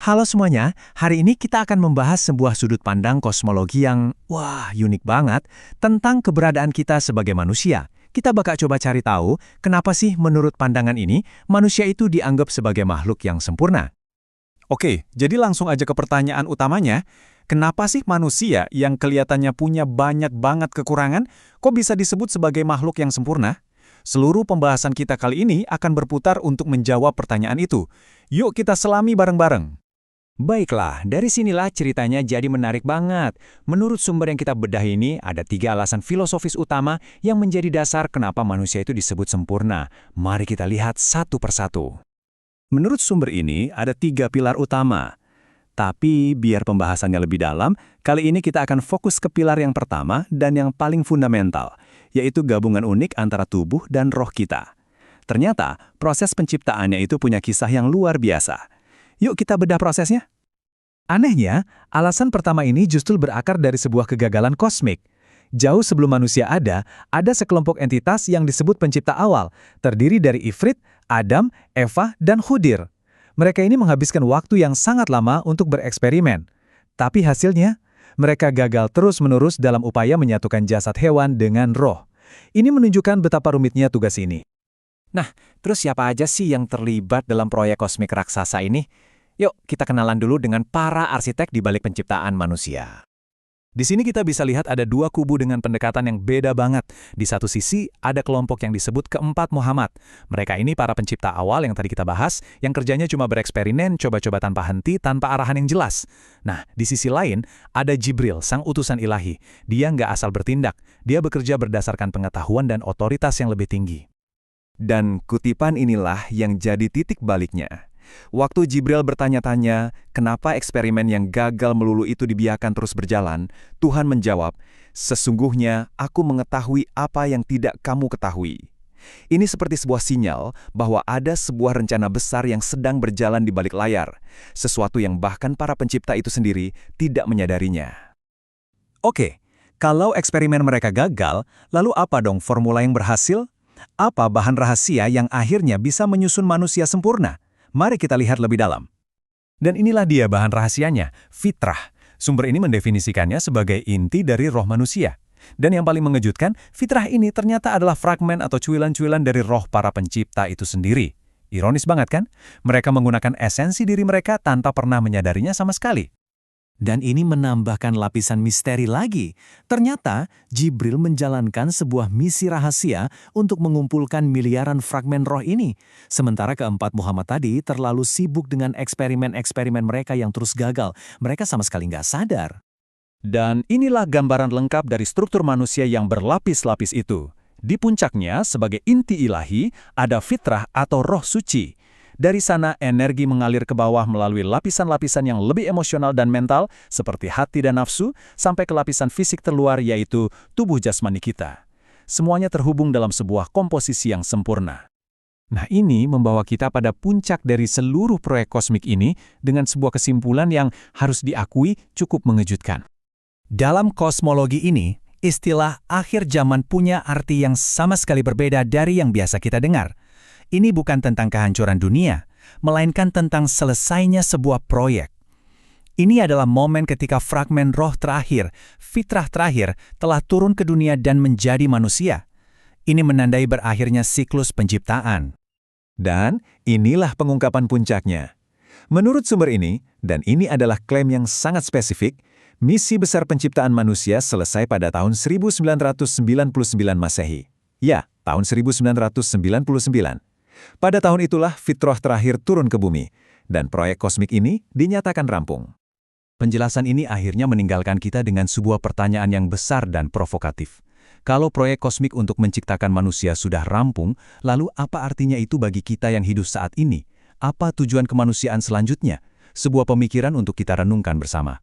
Halo semuanya, hari ini kita akan membahas sebuah sudut pandang kosmologi yang, unik banget tentang keberadaan kita sebagai manusia. Kita bakal coba cari tahu, kenapa sih menurut pandangan ini, manusia itu dianggap sebagai makhluk yang sempurna. Oke, jadi langsung aja ke pertanyaan utamanya. Kenapa sih manusia yang kelihatannya punya banyak banget kekurangan, kok bisa disebut sebagai makhluk yang sempurna? Seluruh pembahasan kita kali ini akan berputar untuk menjawab pertanyaan itu. Yuk kita selami bareng-bareng. Baiklah, dari sinilah ceritanya jadi menarik banget. Menurut sumber yang kita bedah ini, ada 3 alasan filosofis utama yang menjadi dasar kenapa manusia itu disebut sempurna. Mari kita lihat satu persatu. Menurut sumber ini, ada 3 pilar utama. Tapi biar pembahasannya lebih dalam, kali ini kita akan fokus ke pilar yang pertama dan yang paling fundamental, yaitu gabungan unik antara tubuh dan roh kita. Ternyata, proses penciptaannya itu punya kisah yang luar biasa. Yuk kita bedah prosesnya. Anehnya, alasan pertama ini justru berakar dari sebuah kegagalan kosmik. Jauh sebelum manusia ada sekelompok entitas yang disebut pencipta awal, terdiri dari Ifrit, Adam, Eva, dan Khudir. Mereka ini menghabiskan waktu yang sangat lama untuk bereksperimen. Tapi hasilnya, mereka gagal terus-menerus dalam upaya menyatukan jasad hewan dengan roh. Ini menunjukkan betapa rumitnya tugas ini. Nah, terus siapa aja sih yang terlibat dalam proyek kosmik raksasa ini? Yuk, kita kenalan dulu dengan para arsitek di balik penciptaan manusia. Di sini kita bisa lihat ada 2 kubu dengan pendekatan yang beda banget. Di satu sisi, ada kelompok yang disebut Keempat Muhammad. Mereka ini para pencipta awal yang tadi kita bahas, yang kerjanya cuma bereksperimen, coba-coba tanpa henti, tanpa arahan yang jelas. Nah, di sisi lain, ada Jibril, sang utusan ilahi. Dia nggak asal bertindak, dia bekerja berdasarkan pengetahuan dan otoritas yang lebih tinggi. Dan kutipan inilah yang jadi titik baliknya. Waktu Jibril bertanya-tanya, kenapa eksperimen yang gagal melulu itu dibiarkan terus berjalan, Tuhan menjawab, sesungguhnya aku mengetahui apa yang tidak kamu ketahui. Ini seperti sebuah sinyal bahwa ada sebuah rencana besar yang sedang berjalan di balik layar, sesuatu yang bahkan para pencipta itu sendiri tidak menyadarinya. Oke, kalau eksperimen mereka gagal, lalu apa dong formula yang berhasil? Apa bahan rahasia yang akhirnya bisa menyusun manusia sempurna? Mari kita lihat lebih dalam. Dan inilah dia bahan rahasianya, fitrah. Sumber ini mendefinisikannya sebagai inti dari roh manusia. Dan yang paling mengejutkan, fitrah ini ternyata adalah fragmen atau cuilan-cuilan dari roh para pencipta itu sendiri. Ironis banget kan? Mereka menggunakan esensi diri mereka tanpa pernah menyadarinya sama sekali. Dan ini menambahkan lapisan misteri lagi. Ternyata, Jibril menjalankan sebuah misi rahasia untuk mengumpulkan miliaran fragmen roh ini. Sementara Keempat Muhammad tadi terlalu sibuk dengan eksperimen-eksperimen mereka yang terus gagal. Mereka sama sekali nggak sadar. Dan inilah gambaran lengkap dari struktur manusia yang berlapis-lapis itu. Di puncaknya, sebagai inti ilahi, ada fitrah atau roh suci. Dari sana, energi mengalir ke bawah melalui lapisan-lapisan yang lebih emosional dan mental, seperti hati dan nafsu, sampai ke lapisan fisik terluar, yaitu tubuh jasmani kita. Semuanya terhubung dalam sebuah komposisi yang sempurna. Nah, ini membawa kita pada puncak dari seluruh proyek kosmik ini dengan sebuah kesimpulan yang harus diakui cukup mengejutkan. Dalam kosmologi ini, istilah akhir zaman punya arti yang sama sekali berbeda dari yang biasa kita dengar. Ini bukan tentang kehancuran dunia, melainkan tentang selesainya sebuah proyek. Ini adalah momen ketika fragmen roh terakhir, fitrah terakhir, telah turun ke dunia dan menjadi manusia. Ini menandai berakhirnya siklus penciptaan. Dan inilah pengungkapan puncaknya. Menurut sumber ini, dan ini adalah klaim yang sangat spesifik, misi besar penciptaan manusia selesai pada tahun 1999 Masehi. Ya, tahun 1999. Pada tahun itulah fitrah terakhir turun ke bumi, dan proyek kosmik ini dinyatakan rampung. Penjelasan ini akhirnya meninggalkan kita dengan sebuah pertanyaan yang besar dan provokatif. Kalau proyek kosmik untuk menciptakan manusia sudah rampung, lalu apa artinya itu bagi kita yang hidup saat ini? Apa tujuan kemanusiaan selanjutnya? Sebuah pemikiran untuk kita renungkan bersama.